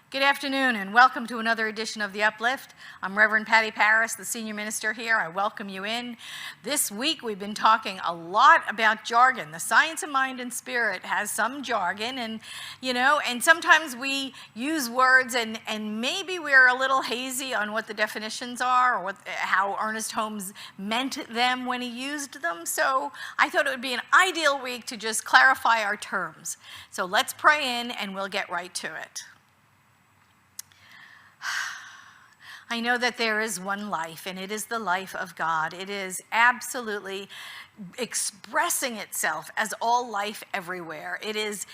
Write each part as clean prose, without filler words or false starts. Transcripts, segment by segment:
Good afternoon and welcome to another edition of the Uplift. I'm Reverend Patti Paris, the senior minister here. I welcome you in. This week we've been talking a lot about jargon. The science of mind and spirit has some jargon and sometimes we use words and maybe we're a little hazy on what the definitions are or how Ernest Holmes meant them when he used them. So I thought it would be an ideal week to just clarify our terms. So let's pray in and we'll get right to it. I know that there is one life, and it is the life of God. It is absolutely expressing itself as all life everywhere. It is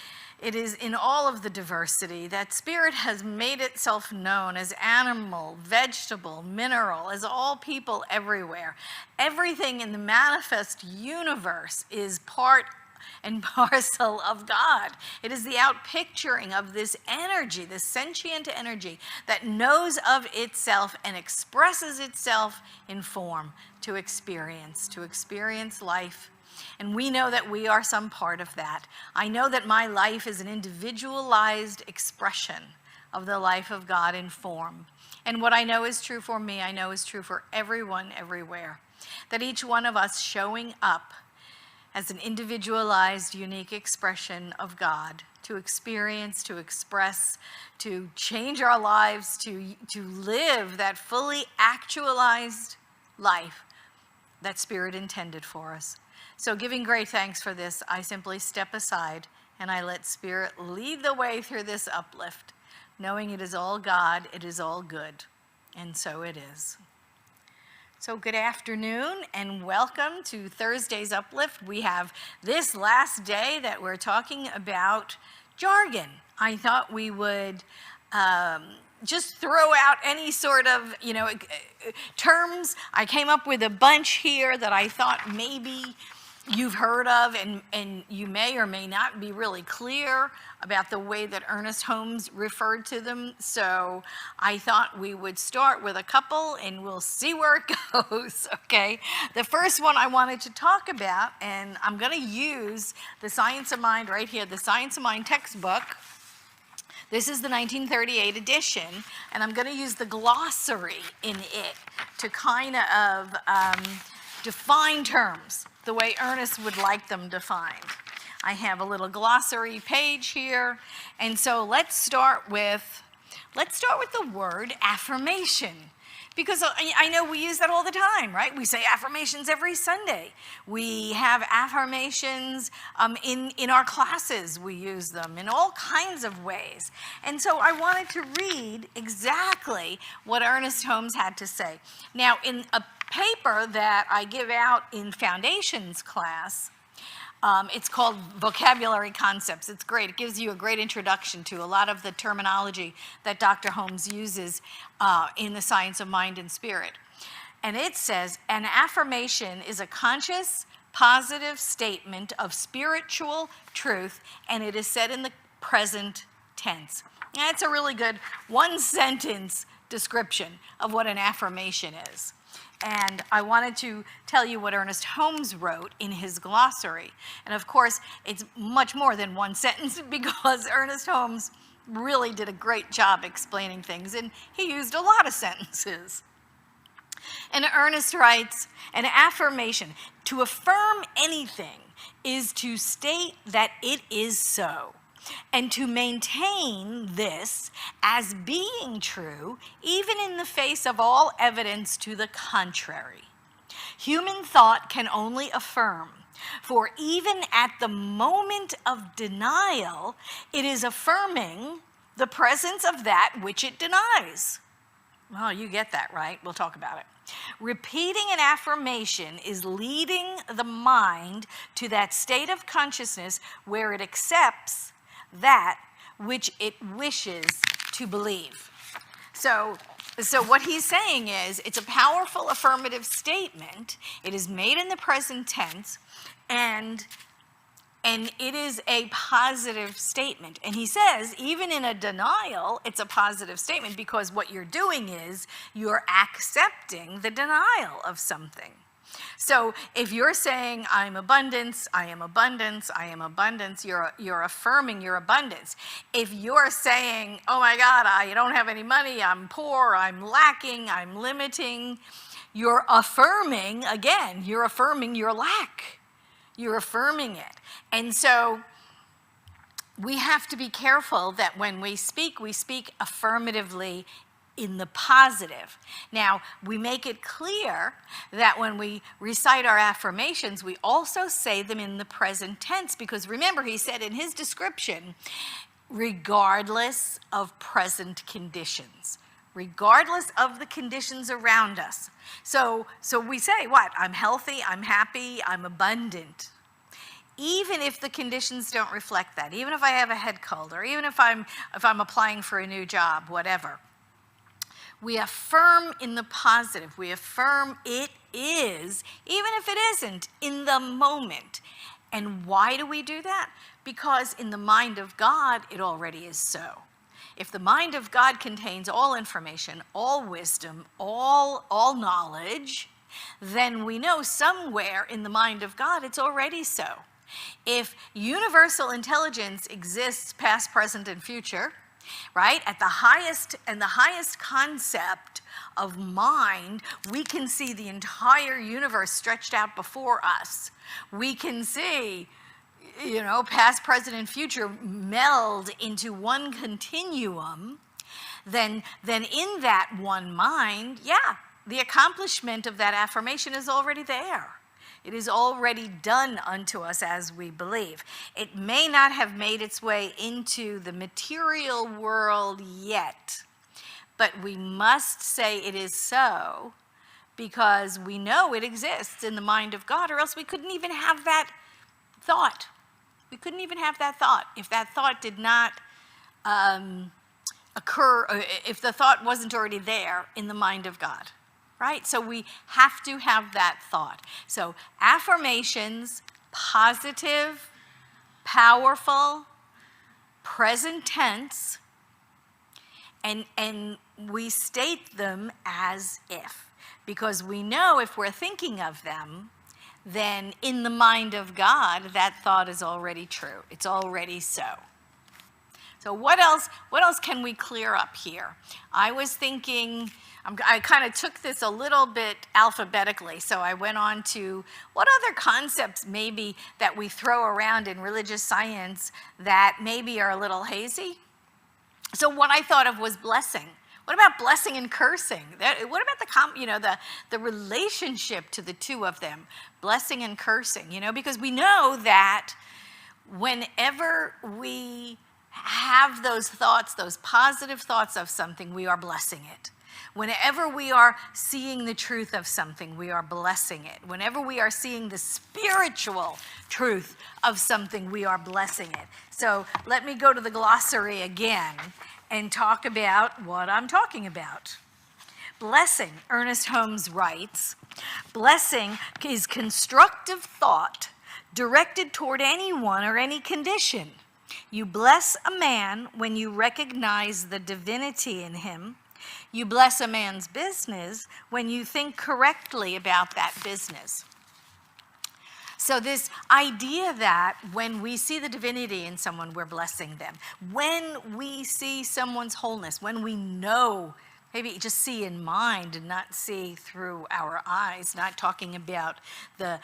in all of the diversity. That spirit has made itself known as animal, vegetable, mineral, as all people everywhere. Everything in the manifest universe is part and parcel of God. It is the outpicturing of this energy, this sentient energy that knows of itself and expresses itself in form to experience life. And we know that we are some part of that. I know that my life is an individualized expression of the life of God in form. And what I know is true for me, I know is true for everyone everywhere. That each one of us showing up as an individualized, unique expression of God to experience, to express, to change our lives, to live that fully actualized life that Spirit intended for us. So giving great thanks for this, I simply step aside and I let Spirit lead the way through this uplift, knowing it is all God, it is all good, and so it is. So good afternoon and welcome to Thursday's Uplift. We have this last day that we're talking about jargon. I thought we would just throw out any sort of, terms. I came up with a bunch here that I thought maybe you've heard of and you may or may not be really clear about the way that Ernest Holmes referred to them. So I thought we would start with a couple and we'll see where it goes, okay? The first one I wanted to talk about, and I'm gonna use the Science of Mind right here, the Science of Mind textbook. This is the 1938 edition, and I'm gonna use the glossary in it to kind of define terms the way Ernest would like them defined. I have a little glossary page here, and so let's start with the word affirmation, because I know we use that all the time, right? We say affirmations every Sunday. We have affirmations in our classes. We use them in all kinds of ways. And so I wanted to read exactly what Ernest Holmes had to say. Now, in a paper that I give out in Foundations class, it's called Vocabulary Concepts. It's great. It gives you a great introduction to a lot of the terminology that Dr. Holmes uses in the Science of Mind and Spirit. And it says, an affirmation is a conscious, positive statement of spiritual truth, and it is said in the present tense. And it's a really good one-sentence description of what an affirmation is. And I wanted to tell you what Ernest Holmes wrote in his glossary. And of course, it's much more than one sentence because Ernest Holmes really did a great job explaining things, and he used a lot of sentences. And Ernest writes, an affirmation, to affirm anything is to state that it is so, and to maintain this as being true, even in the face of all evidence to the contrary. Human thought can only affirm, for even at the moment of denial, it is affirming the presence of that which it denies. Well, you get that, right? We'll talk about it. Repeating an affirmation is leading the mind to that state of consciousness where it accepts that which it wishes to believe. So what he's saying is it's a powerful affirmative statement. It is made in the present tense, and it is a positive statement. And he says even in a denial, it's a positive statement because what you're doing is you're accepting the denial of something. So if you're saying, I'm abundance, I am abundance, I am abundance, you're affirming your abundance. If you're saying, oh my God, I don't have any money, I'm poor, I'm lacking, I'm limiting, you're affirming, again, you're affirming your lack. You're affirming it. And so we have to be careful that when we speak affirmatively in the positive. Now, we make it clear that when we recite our affirmations, we also say them in the present tense, because remember, he said in his description, regardless of present conditions, regardless of the conditions around us. So we say what? I'm healthy, I'm happy, I'm abundant. Even if the conditions don't reflect that, even if I have a head cold, or even if I'm applying for a new job, whatever. We affirm in the positive. We affirm it is, even if it isn't, in the moment. And why do we do that? Because in the mind of God, it already is so. If the mind of God contains all information, all wisdom, all knowledge, then we know somewhere in the mind of God, it's already so. If universal intelligence exists past, present, and future, right? At the highest concept of mind, we can see the entire universe stretched out before us. We can see, past, present, and future meld into one continuum. Then in that one mind, the accomplishment of that affirmation is already there. It is already done unto us as we believe. It may not have made its way into the material world yet, but we must say it is so because we know it exists in the mind of God, or else we couldn't even have that thought. We couldn't even have that thought if that thought did not occur, if the thought wasn't already there in the mind of God. Right? So we have to have that thought. So affirmations, positive, powerful, present tense, and we state them as if. Because we know if we're thinking of them, then in the mind of God, that thought is already true. It's already so. So what else can we clear up here? I was thinking, I kind of took this a little bit alphabetically, so I went on to what other concepts maybe that we throw around in religious science that maybe are a little hazy. So what I thought of was blessing. What about blessing and cursing? What about the relationship to the two of them, blessing and cursing? Because we know that whenever we have those thoughts, those positive thoughts of something, we are blessing it. Whenever we are seeing the truth of something, we are blessing it. Whenever we are seeing the spiritual truth of something, we are blessing it. So let me go to the glossary again and talk about what I'm talking about. Blessing, Ernest Holmes writes, blessing is constructive thought directed toward anyone or any condition. You bless a man when you recognize the divinity in him. You bless a man's business when you think correctly about that business. So this idea that when we see the divinity in someone, we're blessing them. When we see someone's wholeness, when we know, maybe just see in mind and not see through our eyes, not talking about the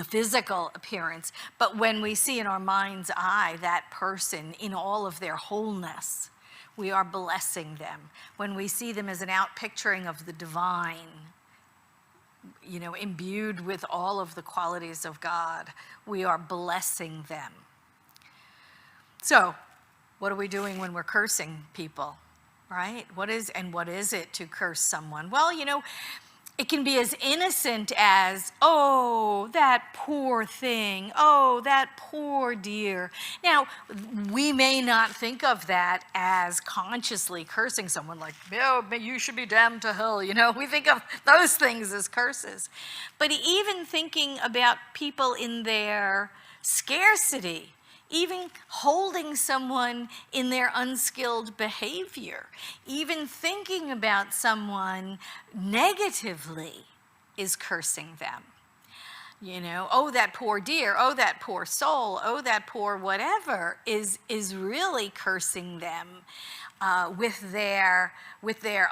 physical appearance, but when we see in our mind's eye that person in all of their wholeness, we are blessing them. When we see them as an outpicturing of the divine, imbued with all of the qualities of God, we are blessing them. So, what are we doing when we're cursing people, right? What is it to curse someone? Well, it can be as innocent as, oh, that poor thing, oh, that poor dear. Now, we may not think of that as consciously cursing someone, like, oh, you should be damned to hell, We think of those things as curses. But even thinking about people in their scarcity, even holding someone in their unskilled behavior, even thinking about someone negatively, is cursing them. You know, oh, that poor dear, oh, that poor soul, oh, that poor whatever is really cursing them with their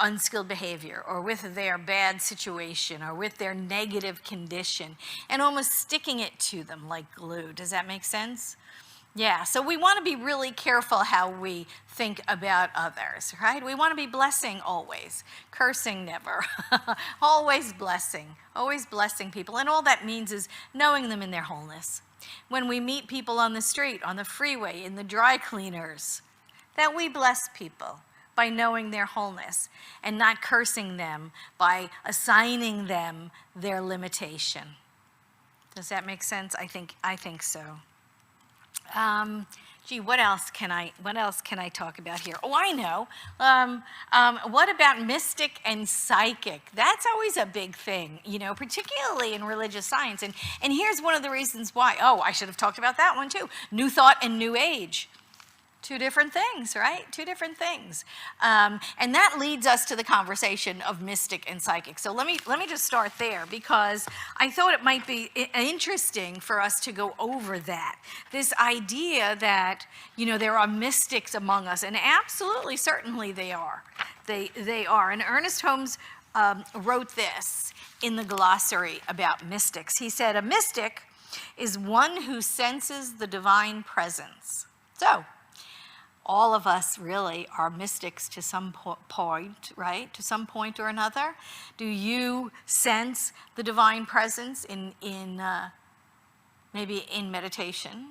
unskilled behavior, or with their bad situation, or with their negative condition, and almost sticking it to them like glue. Does that make sense? Yeah, so we want to be really careful how we think about others, right? We want to be blessing always, cursing never, always blessing people. And all that means is knowing them in their wholeness. When we meet people on the street, on the freeway, in the dry cleaners, that we bless people by knowing their wholeness and not cursing them by assigning them their limitation. Does that make sense? I think so. Gee, what else can I talk about here? Oh, I know. What about mystic and psychic? That's always a big thing, you know, particularly in religious science. And here's one of the reasons why. Oh, I should have talked about that one too. New Thought and New Age. Two different things, right? Two different things. And that leads us to the conversation of mystic and psychic. So let me just start there, because I thought it might be interesting for us to go over that. This idea that, you know, there are mystics among us, and absolutely, certainly they are. They are. And Ernest Holmes wrote this in the glossary about mystics. He said, a mystic is one who senses the divine presence. So, all of us really are mystics to some point, right? To some point or another. Do you sense the divine presence in maybe in meditation?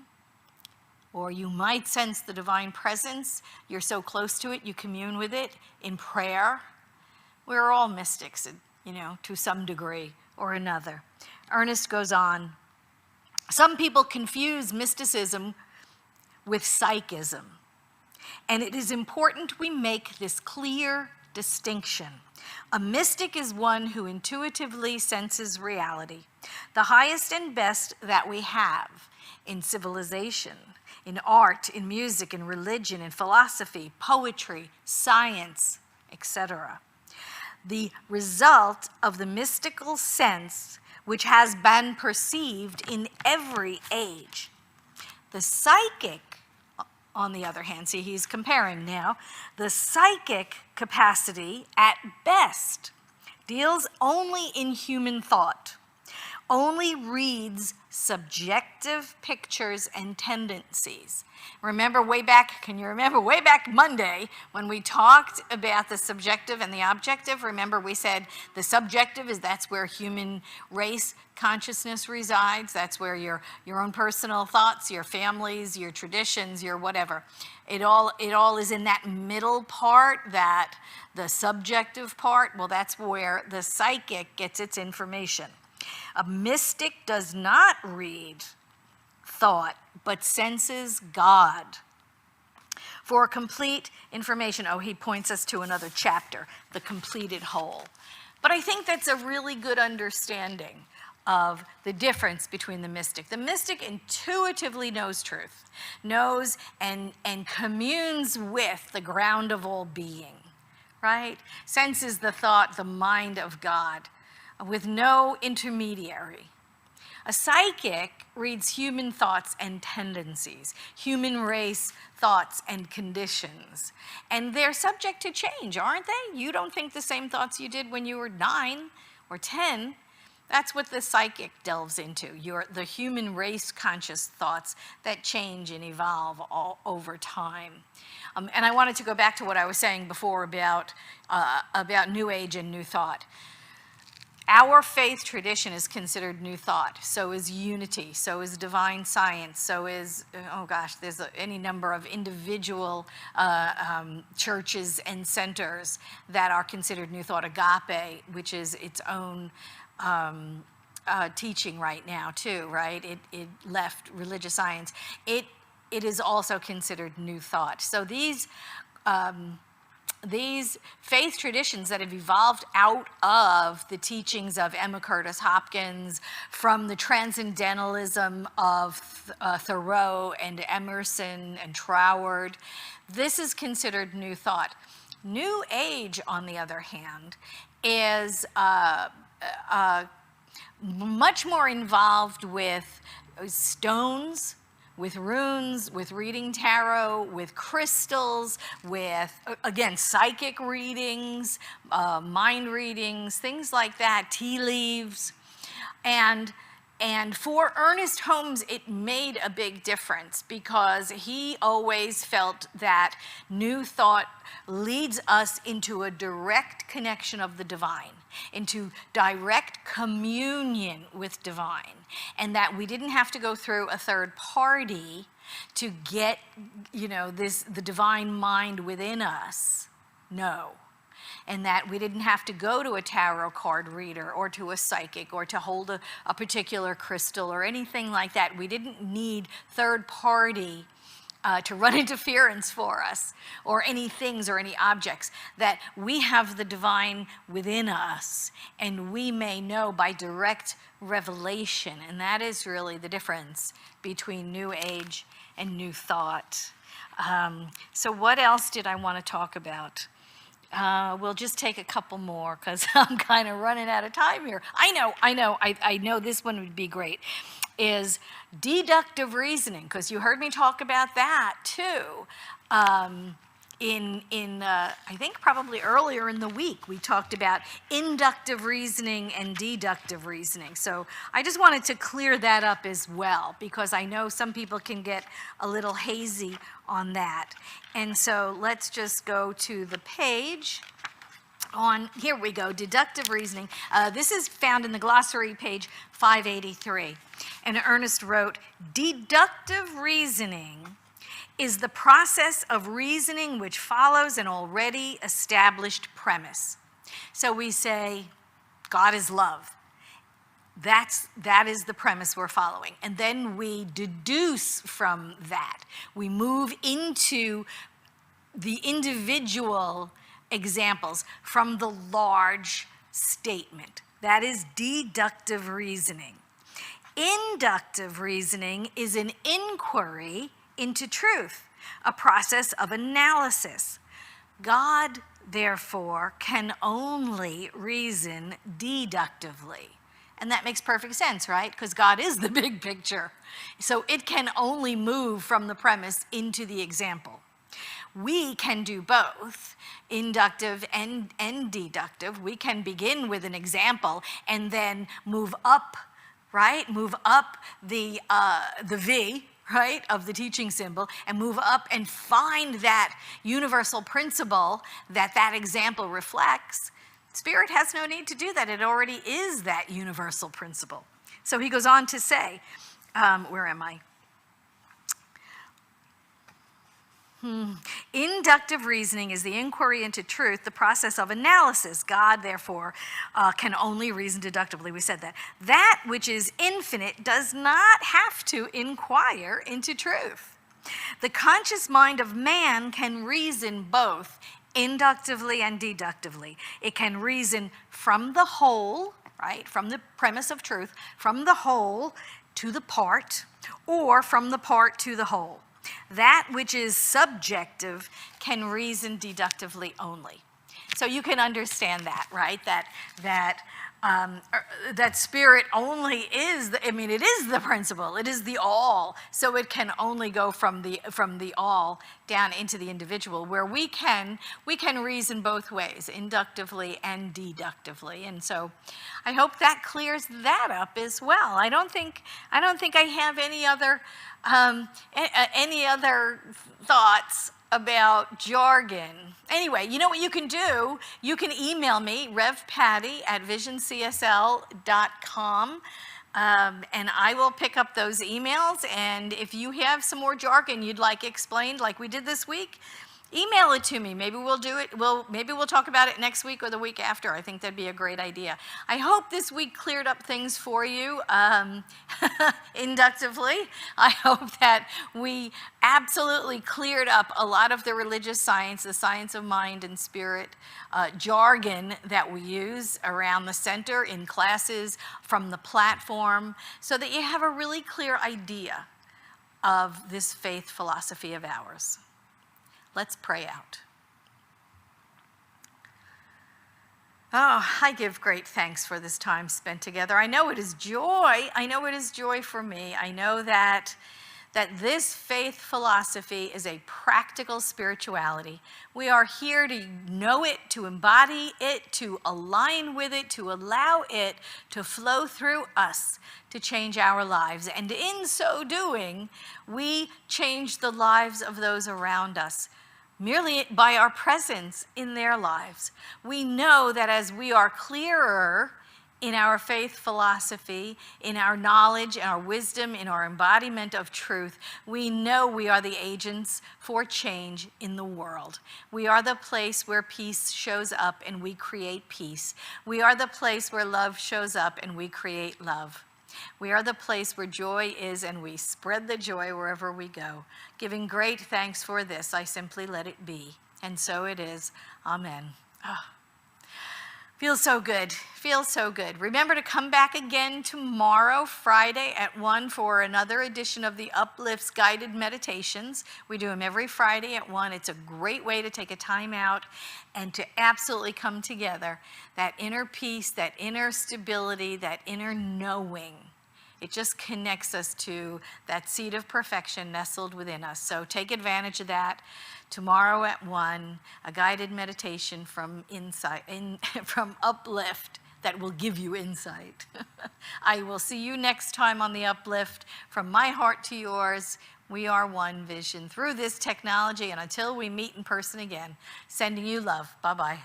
Or you might sense the divine presence. You're so close to it, you commune with it in prayer. We're all mystics, you know, to some degree or another. Ernest goes on. Some people confuse mysticism with psychism. And it is important we make this clear distinction. A mystic is one who intuitively senses reality, the highest and best that we have in civilization, in art, in music, in religion, in philosophy, poetry, science, etc. The result of the mystical sense which has been perceived in every age. The psychic, on the other hand, see, he's comparing now, the psychic capacity at best deals only in human thought, only reads subjective pictures and tendencies. Remember way back, can you remember way back Monday when we talked about the subjective and the objective? Remember we said the subjective is that's where human race consciousness resides. That's where your own personal thoughts, your families, your traditions, your whatever. It all is in that middle part, that the subjective part. Well, that's where the psychic gets its information. A mystic does not read thought, but senses God. For complete information, oh, he points us to another chapter, the completed whole. But I think that's a really good understanding of the difference between the mystic. The mystic intuitively knows truth, knows and communes with the ground of all being, right? Senses the thought, the mind of God, with no intermediary. A psychic reads human thoughts and tendencies, human race thoughts and conditions. And they're subject to change, aren't they? You don't think the same thoughts you did when you were 9 or 10. That's what the psychic delves into, the human race conscious thoughts that change and evolve all over time. And I wanted to go back to what I was saying before about New Age and New Thought. Our faith tradition is considered New Thought. So is unity. So is divine science. So is, oh gosh, there's any number of individual churches and centers that are considered New Thought. Agape, which is its own teaching right now too, right? It left religious science. It is also considered New Thought. So these faith traditions that have evolved out of the teachings of Emma Curtis Hopkins, from the transcendentalism of Thoreau and Emerson and Troward, this is considered New Thought. New Age, on the other hand, is much more involved with stones, with runes, with reading tarot, with crystals, with, again, psychic readings, mind readings, things like that, tea leaves. And for Ernest Holmes, it made a big difference because he always felt that new thought leads us into a direct connection of the divine, into direct communion with divine, and that we didn't have to go through a third party to get, the divine mind within us. No. And that we didn't have to go to a tarot card reader or to a psychic or to hold a particular crystal or anything like that. We didn't need third party to run interference for us, or any things or any objects. That we have the divine within us, and we may know by direct revelation. And that is really the difference between New Age and New Thought. So what else did I want to talk about? We'll just take a couple more because I'm kind of running out of time here. I know this one would be great, is deductive reasoning, because you heard me talk about that too. I think probably earlier in the week, we talked about inductive reasoning and deductive reasoning. So I just wanted to clear that up as well, because I know some people can get a little hazy on that. And so let's just go to the page on, here we go, deductive reasoning. This is found in the glossary, page 583. And Ernest wrote, deductive reasoning is the process of reasoning which follows an already established premise. So we say, God is love. That is the premise we're following. And then we deduce from that. We move into the individual examples from the large statement. That is deductive reasoning. Inductive reasoning is an inquiry into truth, a process of analysis. God, therefore, can only reason deductively. And that makes perfect sense, right? Because God is the big picture. So it can only move from the premise into the example. We can do both, inductive and deductive. We can begin with an example and then move up, right? Move up the V, right, of the teaching symbol, and move up and find that universal principle that example reflects. Spirit has no need to do that. It already is that universal principle. So he goes on to say, where am I? Inductive reasoning is the inquiry into truth, the process of analysis. God, therefore, can only reason deductively. We said that. That which is infinite does not have to inquire into truth. The conscious mind of man can reason both inductively and deductively. It can reason from the whole, right, from the premise of truth, from the whole to the part, or from the part to the whole. That which is subjective can reason deductively only. So you can understand that, right? That spirit only is it is the principle. It is the all. So it can only go from the all down into the individual, where we can reason both ways, inductively and deductively. And so I hope that clears that up as well. I don't think I have any other thoughts about jargon. Anyway, you know what you can do? You can email me, revpatti@visioncsl.com, and I will pick up those emails. And if you have some more jargon you'd like explained, like we did this week, email it to me. Maybe we'll do it. Maybe we'll talk about it next week or the week after. I think that'd be a great idea. I hope this week cleared up things for you inductively. I hope that we absolutely cleared up a lot of the religious science, the science of mind and spirit jargon that we use around the center in classes, from the platform, so that you have a really clear idea of this faith philosophy of ours. Let's pray out. Oh, I give great thanks for this time spent together. I know it is joy. I know it is joy for me. I know that this faith philosophy is a practical spirituality. We are here to know it, to embody it, to align with it, to allow it to flow through us to change our lives. And in so doing, we change the lives of those around us, merely by our presence in their lives. We know that as we are clearer in our faith philosophy, in our knowledge, in our wisdom, in our embodiment of truth, we know we are the agents for change in the world. We are the place where peace shows up and we create peace. We are the place where love shows up and we create love. We are the place where joy is, and we spread the joy wherever we go. Giving great thanks for this, I simply let it be. And so it is. Amen. Oh, feels so good. Feels so good. Remember to come back again tomorrow, Friday at 1 for another edition of the Uplift's guided meditations. We do them every Friday at 1. It's a great way to take a time out and to absolutely come together. That inner peace, that inner stability, that inner knowing. It just connects us to that seed of perfection nestled within us. So take advantage of that. Tomorrow at 1, a guided meditation from from Uplift that will give you insight. I will see you next time on the Uplift. From my heart to yours, we are one vision through this technology. And until we meet in person again, sending you love. Bye-bye.